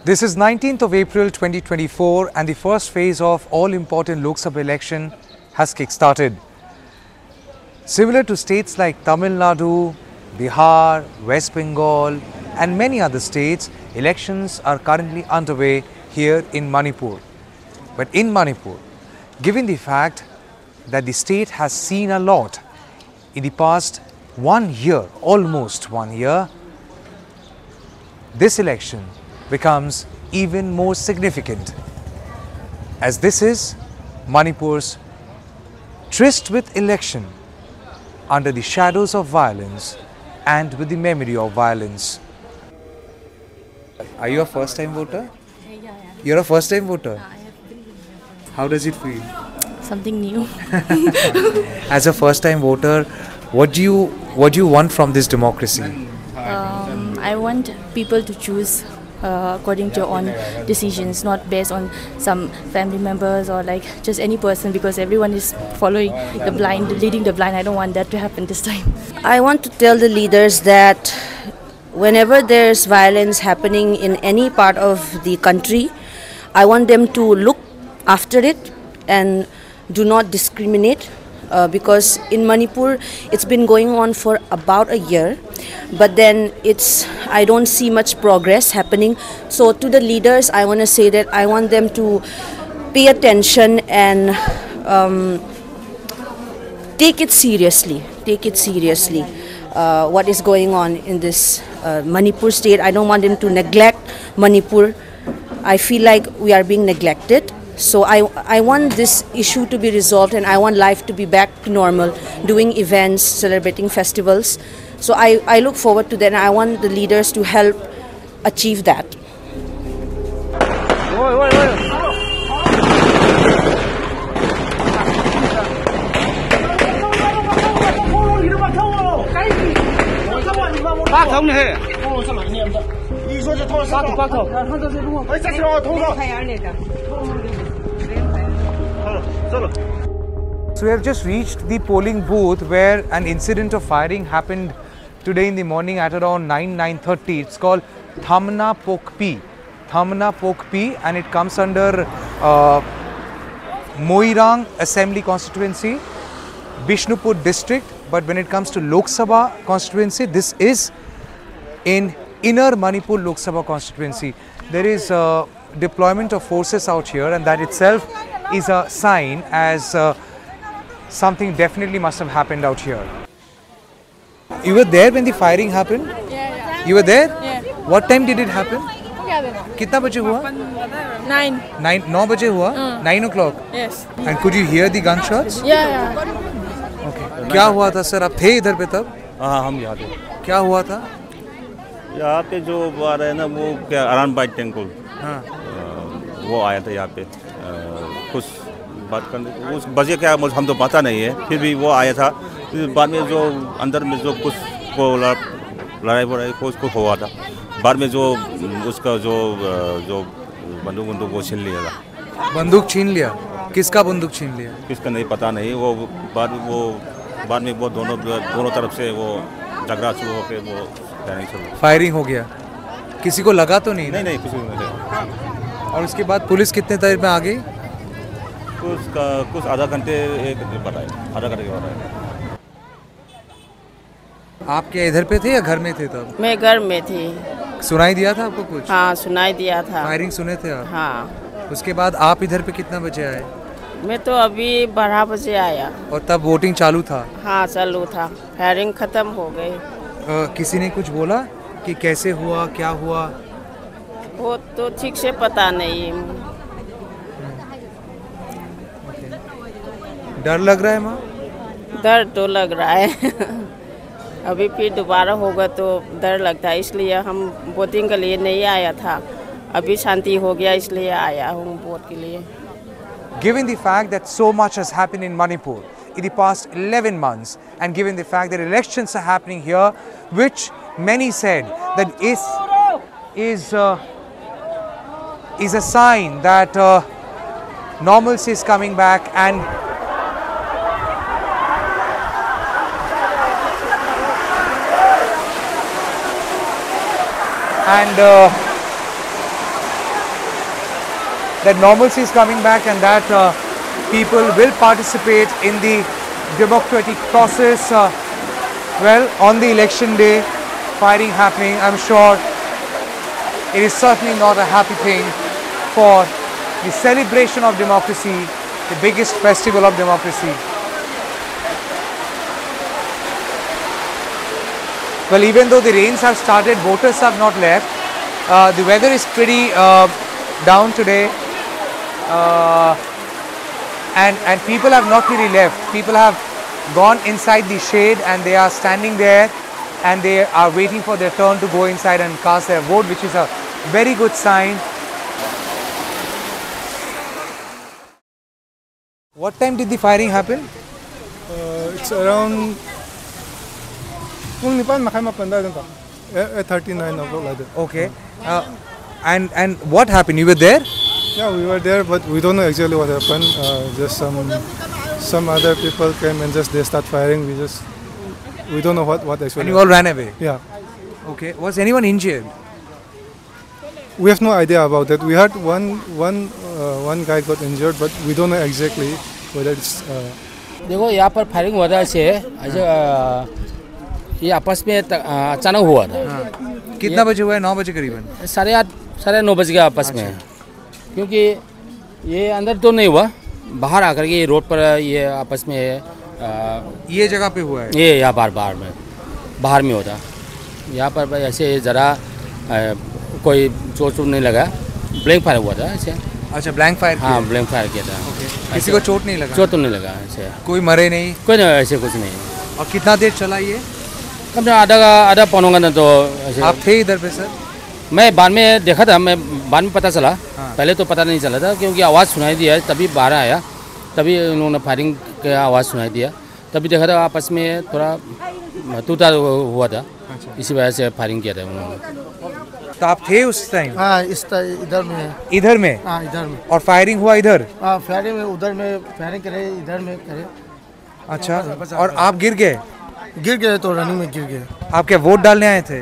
This is 19th of April 2024 and the first phase of all-important Lok Sabha election has kick-started. Similar to states like Tamil Nadu, Bihar, West Bengal and many other states, elections are currently underway here in Manipur. But in Manipur, given the fact that the state has seen a lot in the past 1 year, almost 1 year, this election becomes even more significant, as this is Manipur's tryst with election under the shadows of violence and with the memory of violence. Are you a first-time voter? Yeah. You're a first-time voter? I have 3 years. How does it feel? Something new. As a first-time voter, what do you want from this democracy? I want people to choose according to your own decisions, not based on some family members or like just any person, because everyone is following the blind, leading the blind. I don't want that to happen this time. I want to tell the leaders that whenever there's violence happening in any part of the country, I want them to look after it and do not discriminate, because in Manipur it's been going on for about a year, but then I don't see much progress happening. So to the leaders, I want to say that I want them to pay attention and take it seriously. What is going on in this Manipur state. I don't want them to neglect Manipur. I feel like we are being neglected. So I want this issue to be resolved, and I want life to be back to normal, doing events, celebrating festivals. So I look forward to that, and I want the leaders to help achieve that. So we have just reached the polling booth where an incident of firing happened today in the morning at around 9:30. It's called Thamna Pokpi, and it comes under Moirang Assembly Constituency, Bishnupur district. But when it comes to Lok Sabha constituency, this is in Inner Manipur Lok Sabha constituency. There is deployment of forces out here, and that itself is a sign, as something definitely must have happened out here. You were there when the firing happened? Yeah. You were there? Yeah. What time did it happen? कितना बजे हुआ? 9. 9 बजे हुआ? 9 o'clock? Yes. And could you hear the gunshots? Yeah. Okay. क्या हुआ था sir? आप थे इधर पे तब? हाँ, हम यहाँ थे। क्या हुआ था? यहाँ पे जो आ रहे हैं ना, वो क्या अरान बाइट टेंकुल, हाँ। वो आया था यहाँ पे कुछ बात करने। उस बजे क्या हम तो पता नहीं है, फिर भी वो आया था। फिर बाद में जो अंदर में जो कुछ को लड़ाई कुछ हुआ था, बाद में जो उसका जो बंदूक वो छीन लिया था। बंदूक छीन लिया? किसका बंदूक छीन लिया? किसका नहीं पता नहीं। वो बाद में वो दोनों तरफ से वो झगड़ा शुरू होकर वो फायरिंग हो गया। किसी को लगा तो नहीं? नहीं, कुछ नहीं। और उसके बाद पुलिस कितने देर में आ गई? कुछ आधा घंटे के बाद आया। आप क्या इधर पे थे या घर में थे तब? मैं घर में थी। सुनाई दिया था आपको कुछ? हाँ, सुनाई दिया था। फायरिंग सुने थे आप? हाँ। उसके बाद आप इधर पे कितना बजे आए? मैं तो अभी 12 बजे आया। और तब वोटिंग चालू था? हाँ, चालू था। फायरिंग खत्म हो गई। किसी ने कुछ बोला कि कैसे हुआ, क्या हुआ? वो तो ठीक से पता नहीं। डर लग रहा है माँ? डर तो लग रहा है। अभी फिर दोबारा होगा तो डर लगता है, इसलिए हम वोटिंग के लिए नहीं आया था। अभी शांति हो गया, इसलिए आया हूँ वोट के लिए। Given the fact that so much has happened in Manipur in the past 11 months, and given the fact that elections are happening here, which many said that is a sign that normalcy is coming back, and that normalcy is coming back and that people will participate in the democratic process. Well, on the election day, firing happening, I'm sure it is certainly not a happy thing for the celebration of democracy, the biggest festival of democracy. Well, even though the rains have started, voters have not left. The weather is pretty down today, and people have not really left. People have gone inside the shade and they are standing there and they are waiting for their turn to go inside and cast their vote, which is a very good sign. What time did the firing happen? It's around 39 o'clock like that. Okay. And what happened? You were there? Yeah, we were there, but we don't know exactly what happened. Just some other people came and just they start firing. We don't know what actually. And you all ran away? Yeah. Okay. Was anyone injured? We have no idea about that. We heard one guy got injured, but we don't know exactly whether it's. देखो यहाँ पर firing हुआ था ऐसे ये आपस में अचानक हुआ था। कितना बजे हुआ है? 9 बजे करीबन? 8:30 9:30 बजे के आपस में, क्योंकि ये अंदर तो नहीं हुआ, बाहर आकर के ये रोड पर ये आपस में ये जगह पे हुआ है? ये यहाँ बाहर में बाहर में होता, यहाँ पर ऐसे ज़रा कोई चोट नहीं लगा, ब्लैंक फायर हुआ था ऐसे। अच्छा, ब्लैंक फायर? हाँ, ब्लैंक फायर किया था। किसी को चोट नहीं लगा? चोट तो नहीं लगा ऐसे, कोई मरे नहीं? कोई नहीं, ऐसे कुछ नहीं। और कितना देर चला ये? कम से आधा पौना घंटा तो ऐसे। आप थे इधर पे सर? मैं बाद में देखा था, मैं बाद में पता चला। पहले तो पता नहीं चला था, क्योंकि आवाज़ सुनाई दिया, तभी बाहर आया, तभी उन्होंने फायरिंग का आवाज़ सुनाई दिया, तभी देखा था आपस में थोड़ा तूता हुआ था। अच्छा। इसी वजह से फायरिंग किया था उन्होंने। तो आप थे उस टाइम? हाँ, इधर में। इधर में? हाँ, इधर में। और फायरिंग हुआ इधर? हाँ, फायरिंग में उधर में फायरिंग करे, इधर में करे। अच्छा, और आप गिर गए? गिर गए तो रनिंग में गिर गए। आप क्या वोट डालने आए थे?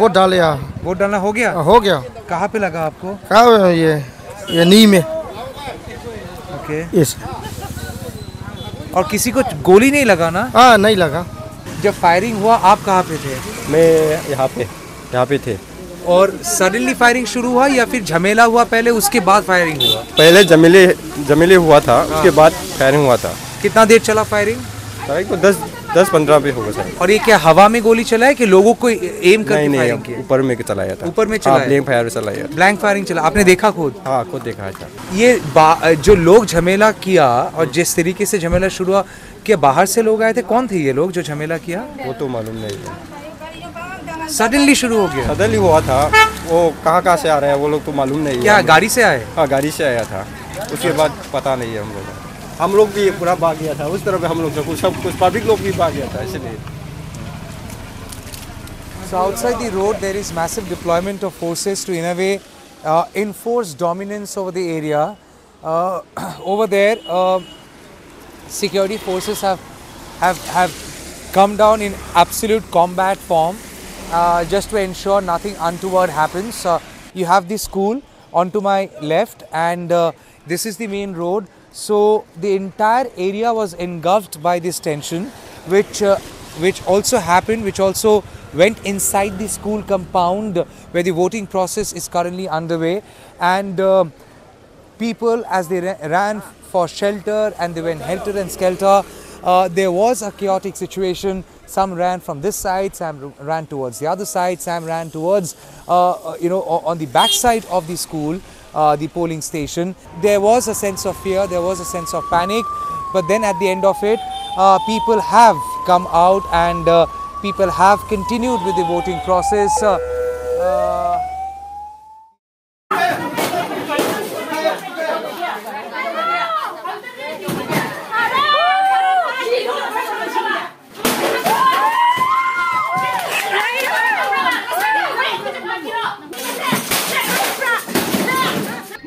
वोट डाले। वोट डालना हो गया? हो गया। कहाँ पे लगा आपको? कहाँ? ये नी में। ओके। यस। और किसी को गोली नहीं लगा ना? हाँ, नहीं लगा। जब फायरिंग हुआ आप कहाँ पे थे? मैं यहाँ पे थे। और सडनली फायरिंग शुरू हुआ या फिर झमेला हुआ पहले, उसके बाद फायरिंग हुआ? पहले जमेले हुआ था। हाँ। उसके बाद फायरिंग हुआ था। कितना देर चला फायरिंग? तो 10-15 पे होगा सर। और ये क्या हवा में गोली चलाया कि लोगों को एम करके फायरिंग की? ऊपर में चलाया था। ऊपर में चलाया? ब्लैंक फायर चलाया। ब्लैंक फायरिंग चला, आपने देखा खुद? हाँ, खुद देखा है सर। ये जो लोग झमेला किया और जिस तरीके से झमेला शुरू हुआ, क्या बाहर से लोग आए थे? कौन थे ये लोग जो झमेला किया? वो तो मालूम नहीं है। सडनली शुरू हो गया? सडनली हुआ था। वो कहाँ से आ रहे हैं वो लोग तो मालूम नहीं है। क्या गाड़ी से आए? हाँ, गाड़ी से आया था। उसके बाद पता नहीं है हम लोग भी पूरा भाग गया था उस तरफ। हम लोग सब कुछ पब्लिक लोग भी भाग गया था इसलिए। So outside the road there is massive deployment of forces to in a way enforce dominance over the area. Over there security forces have come down in absolute combat form just to ensure nothing untoward happens. You have the school onto my left and this is the main road. So the entire area was engulfed by this tension, which also happened, which also went inside the school compound where the voting process is currently underway, and people as they ran for shelter and they went helter and skelter. There was a chaotic situation. Some ran from this side, some ran towards the other side, some ran towards on the back side of the school. The polling station. There was a sense of fear, there was a sense of panic, but then at the end of it, people have come out and people have continued with the voting process.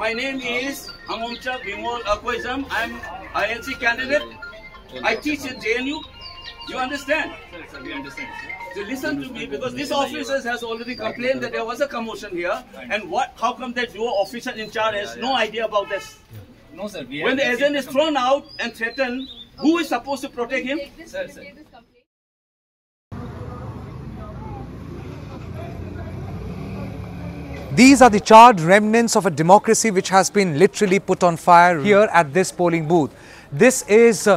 My name is Amomcha Bimol Akwesam. I am INC candidate. I teach at JNU. You understand? Sir, we understand. So listen to me, because this officer has already complained that there was a commotion here. And how come that your officer in charge has no idea about this? No, sir. When the agent is thrown out and threatened, who is supposed to protect him? Sir. These are the charred remnants of a democracy which has been literally put on fire here at this polling booth. This is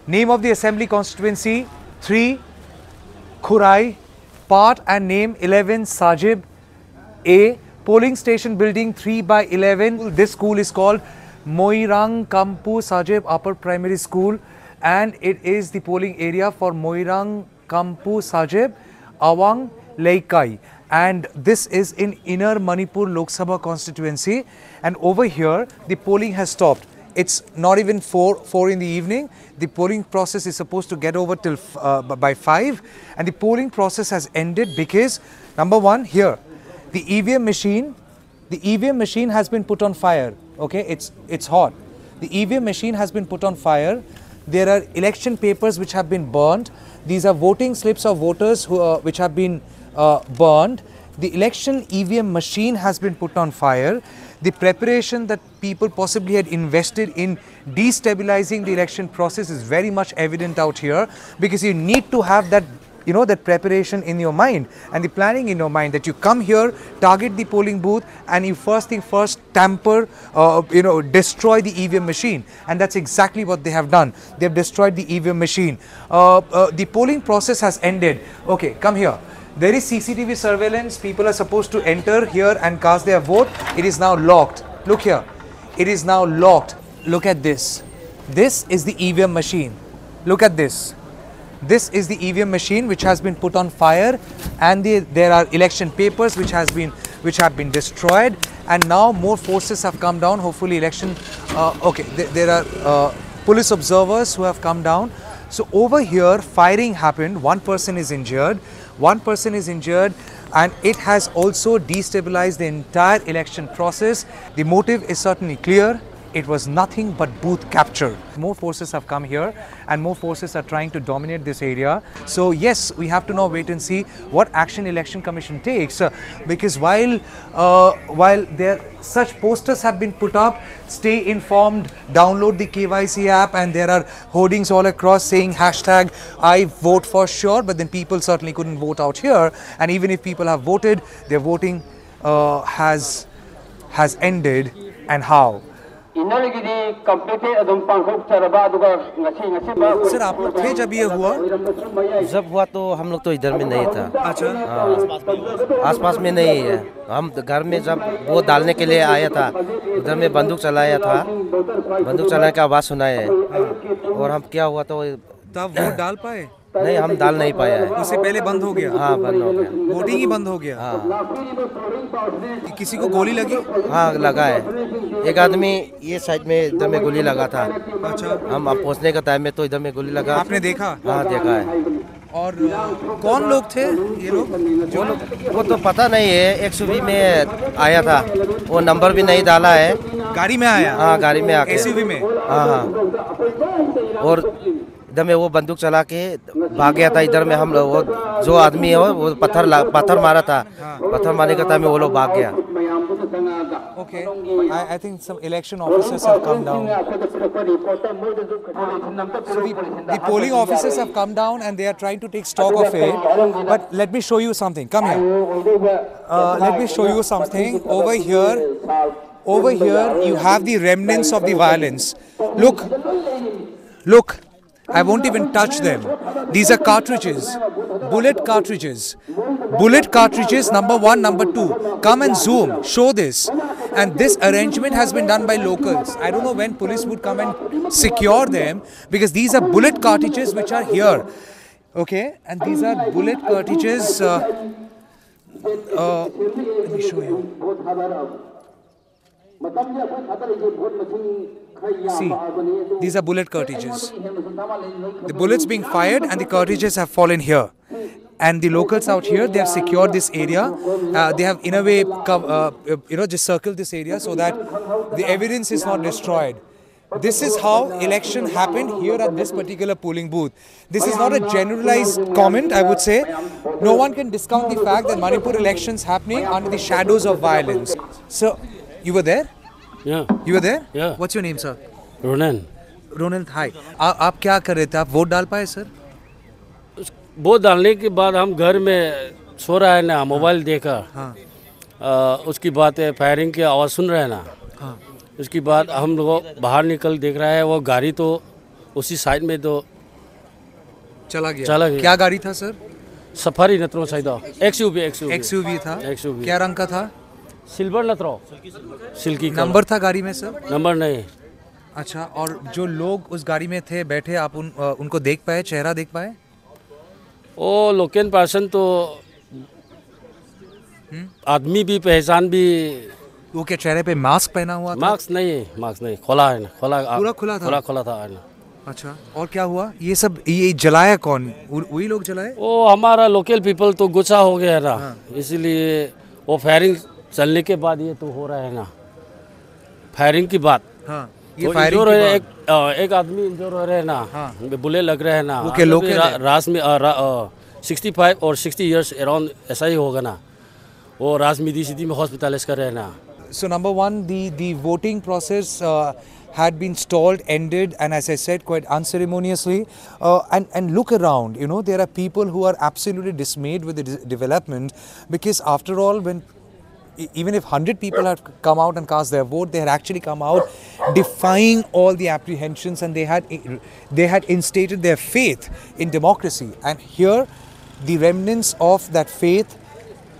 name of the assembly constituency 3 Khurai, part and name 11 Sajib A, polling station building 3 by 11. This school is called Moirang Kampu Sajib Upper Primary School, and it is the polling area for Moirang Kampu Sajib Awang Leikai. And this is in Inner Manipur Lok Sabha constituency, and over here the polling has stopped. It's not even 4 in the evening. The polling process is supposed to get over till by 5, and the polling process has ended because number one, here the EVM machine has been put on fire. Okay, it's hot. The EVM machine has been put on fire. There are election papers which have been burned. These are voting slips of voters which have been burned. The election EVM machine has been put on fire. The preparation that people possibly had invested in destabilizing the election process is very much evident out here, because you need to have that, you know, that preparation in your mind and the planning in your mind, that you come here, target the polling booth, and you first thing first tamper, destroy the EVM machine. And that's exactly what they have done. They have destroyed the EVM machine. The polling process has ended. Okay, come here. There is CCTV surveillance. People are supposed to enter here and cast their vote. It is now locked. Look here. It is now locked. Look at this. This is the EVM machine. Look at this. This is the EVM machine which has been put on fire, and there are election papers which have been destroyed, and now more forces have come down. Hopefully election, there are police observers who have come down. So over here firing happened, one person is injured, and it has also destabilized the entire election process. The motive is certainly clear. It was nothing but booth capture. More forces have come here, and more forces are trying to dominate this area. So yes, we have to now wait and see what action Election Commission takes, because while such posters have been put up, stay informed, download the KYC app, and there are hoardings all across saying hashtag I vote for sure, but then people certainly couldn't vote out here, and even if people have voted, their voting has ended. And how? Sir आप लोग थे जब ये हुआ? जब हुआ तो हम लोग तो इधर में नहीं था। अच्छा, आसपास में नहीं है। हम घर में जब वो डालने के लिए आया था, उधर में बंदूक चलाया था, बंदूक चलाने का आवाज़ सुना है, और हम क्या हुआ तो तब वोट डाल पाए? नहीं, हम डाल नहीं पाया है। उससे पहले बंद हो गया? हाँ, बंद हो गया, वोटिंग ही बंद हो गया। हाँ। किसी को गोली लगी? हाँ, लगा है। एक आदमी ये साइड में इधर में गोली लगा था। अच्छा। हम अब पहुँचने का टाइम में तो इधर में गोली लगा। आपने देखा? हाँ, देखा है। और कौन लोग थे ये लोग? वो तो पता नहीं है। एक SUV में आया था, वो नंबर भी नहीं डाला है। गाड़ी में आया? हाँ, गाड़ी में आके। SUV में? हाँ हाँ। और इधर में वो बंदूक चला के भाग गया था। इधर में हम लोग, वो जो आदमी है वो पत्थर मारा था। पत्थर मारने का टाइम में वो लोग भाग गया। Okay, I think some election officers have come down. So the polling officers have come down and they are trying to take stock of it. But let me show you something. Come here. Let me show you something. Over here you have the remnants of the violence. Look. I won't even touch them. These are cartridges, bullet cartridges. Bullet cartridges, number one, number two. Come and zoom, show this. And this arrangement has been done by locals. I don't know when police would come and secure them, because these are bullet cartridges which are here. Okay, and these are bullet cartridges. Let me show you. See, these are bullet cartridges. The bullets being fired and the cartridges have fallen here. And the locals out here, they have secured this area. They have in a way, just circled this area so that the evidence is not destroyed. This is how election happened here at this particular polling booth. This is not a generalized comment, I would say. No one can discount the fact that Manipur elections happening under the shadows of violence. So, you were there? Yeah. You were there? Yeah. What's your name, sir? Ronan. Ronan, hi. आप क्या कर रहे थे? आप vote डाल पाए, sir? Vote डालने के बाद हम घर में सो रहा है ना, मोबाइल देखा। उसकी बात है, फायरिंग की आवाज़ सुन रहे हैं ना। उसके बाद हम लोग बाहर निकल देख रहा है, वो गाड़ी तो उसी साइड में तो चला गया। क्या गाड़ी था, सर? सफारी नत्रो साइड XUV था। क्या रंग का था? Silver नत्रो, silkie. नंबर था गाड़ी में, सर? नंबर नहीं। अच्छा, और जो लोग उस गाड़ी में थे बैठे, आप उनको देख पाए, चेहरा देख पाए? वो लोकल पर्सन तो आदमी भी पहचान भी। वो क्या चेहरे पे मास्क पहना हुआ था? मास्क नहीं, खोला है ना, पूरा खुला था। खुला था ना। अच्छा, और क्या हुआ? ये जलाया कौन? वही लोग जलाए? वो हमारा लोकल पीपल तो गुस्सा हो गया ना। इसीलिए वो फायरिंग चलने के बाद ये तो हो रहा है ना, फायरिंग की बात। ये तो फायरिंग एक आदमी इंजोर हो रहे हैं ना। बुलेट लग रहे हैं ना। वो क्या लोग रास में 65 और 60 इयर्स अराउंड ऐसा ही होगा ना। वो राजमीदी सिटी में हॉस्पिटलाइज कर रहे हैं ना। So number one, the voting process had been stalled, ended, and as I said, quite unceremoniously. And look around, you know, there are people who are absolutely dismayed with the development, because after all, even if 100 people had come out and cast their vote, they had actually come out defying all the apprehensions, and they had instated their faith in democracy. And here, the remnants of that faith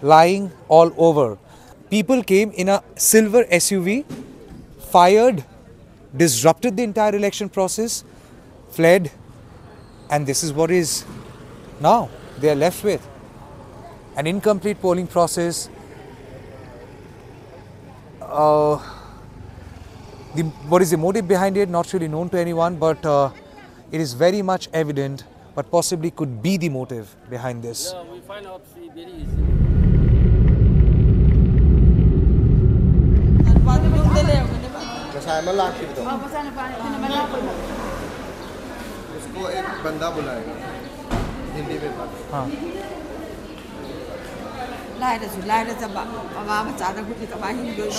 lying all over. People came in a silver SUV, fired, disrupted the entire election process, fled, and this is what is now they are left with. An incomplete polling process. What is the motive behind it? Not really known to anyone, but it is very much evident, but possibly could be the motive behind this. Yeah, we find out very easy. उसको एक बंदा बुलाएगा हिंदी में बात। हाँ।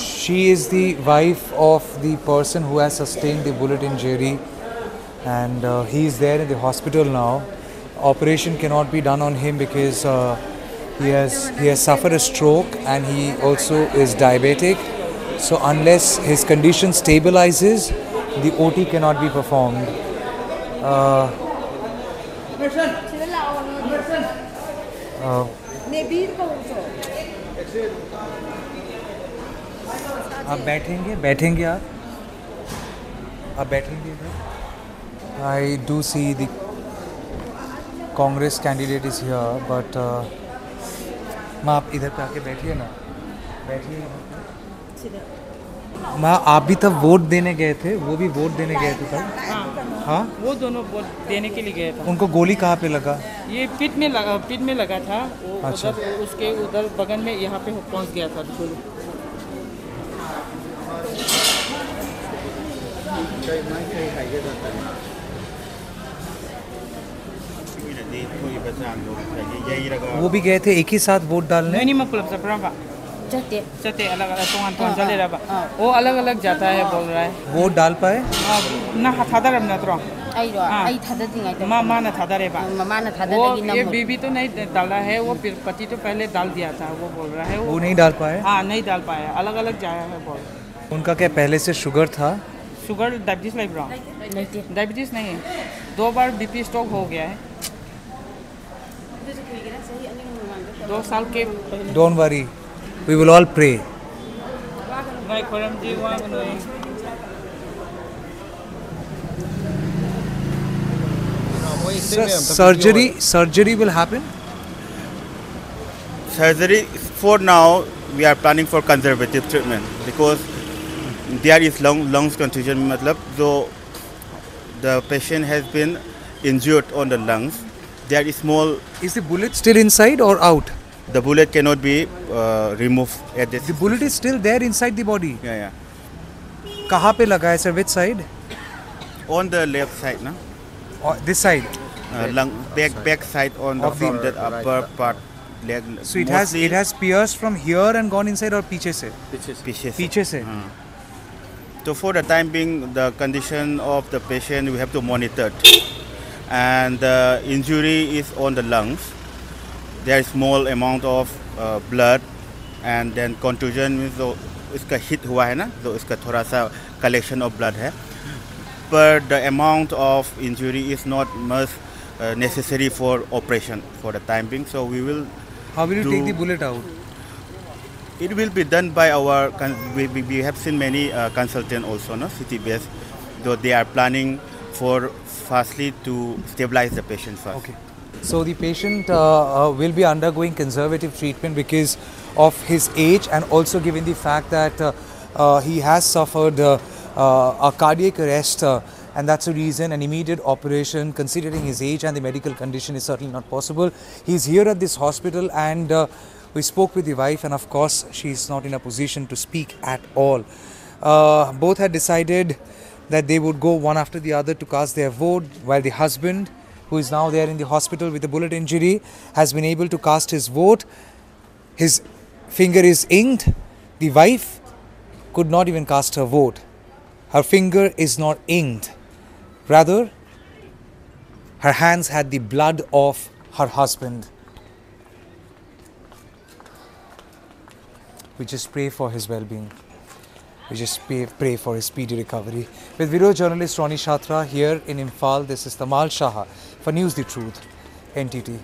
She is the wife of the person who has sustained the bullet injury, and he is there in the hospital now. Operation cannot be done on him because he has suffered a stroke, and he also is diabetic. So unless his condition stabilizes, the OT cannot be performed. आप बैठेंगे आप बैठेंगे इधर? I do see the Congress candidate is here, but माँ आप इधर पे आके बैठिए ना, बैठिए। माँ आप भी तब वोट देने गए थे, वो भी वोट देने गए थे तब? हाँ, वो दोनों वोट देने के लिए गए थे। उनको गोली कहाँ पे लगा? ये पीठ में लगा था। वो अच्छा। उसके उधर बगल में यहाँ पे पहुँच गया था। वो भी गए थे एक ही साथ वोट डालने? नहीं मतलब चते अलग अलग तो चले रहा। वो अलग अलग जाता है, बोल रहा है। वोट डाल पाए? ना थादरम ना तो मामा ये बीबी तो नहीं डाला है, वो पति तो पहले डाल दिया था, वो बोल रहा है। वो नहीं डाल पाए? हाँ नहीं डाल पाया, अलग अलग जाया है बोल। उनका क्या पहले से शुगर था? शुगर डायबिटीज लाइफ रहा, डायबिटीज नहीं है, 2 बार BP स्ट्रोक हो गया है। 2 साल के। Don't worry, we will all pray. Surgery will happen? Surgery, for now, we are planning for conservative treatment because there is lungs contusion. मतलब जो the patient has been injured on the lungs. There is small. Is the bullet still inside or out? The bullet cannot be removed at this. The bullet is still there inside the body. Yeah. कहाँ पे लगा है sir? Which side? On the left side, no? This side? Back side on from that upper part. Leg. So it has pierced from here and gone inside, or piche se? Piche se. So for the time being, the condition of the patient we have to monitor, and the injury is on the lungs. There is small amount of blood, and then contusion means तो इसका hit हुआ है ना, तो इसका थोड़ा सा collection of blood है. But the amount of injury is not much necessary for operation for the time being. So we will. How will you take the bullet out? It will be done by our. We have seen many consultants also, no, city-based. Though they are planning for firstly to stabilize the patient first. Okay. So the patient will be undergoing conservative treatment because of his age, and also given the fact that he has suffered a cardiac arrest, and that's the reason an immediate operation, considering his age and the medical condition, is certainly not possible. He's here at this hospital, and we spoke with the wife, and of course she's not in a position to speak at all. Both had decided that they would go one after the other to cast their vote, while the husband, who is now there in the hospital with a bullet injury, has been able to cast his vote. His finger is inked. The wife could not even cast her vote. Her finger is not inked. Rather, her hands had the blood of her husband. We just pray for his well-being. We just pray for his speedy recovery. With video journalist Ronnie Shatra here in Imphal, this is Tamal Shah for News the Truth, NTT.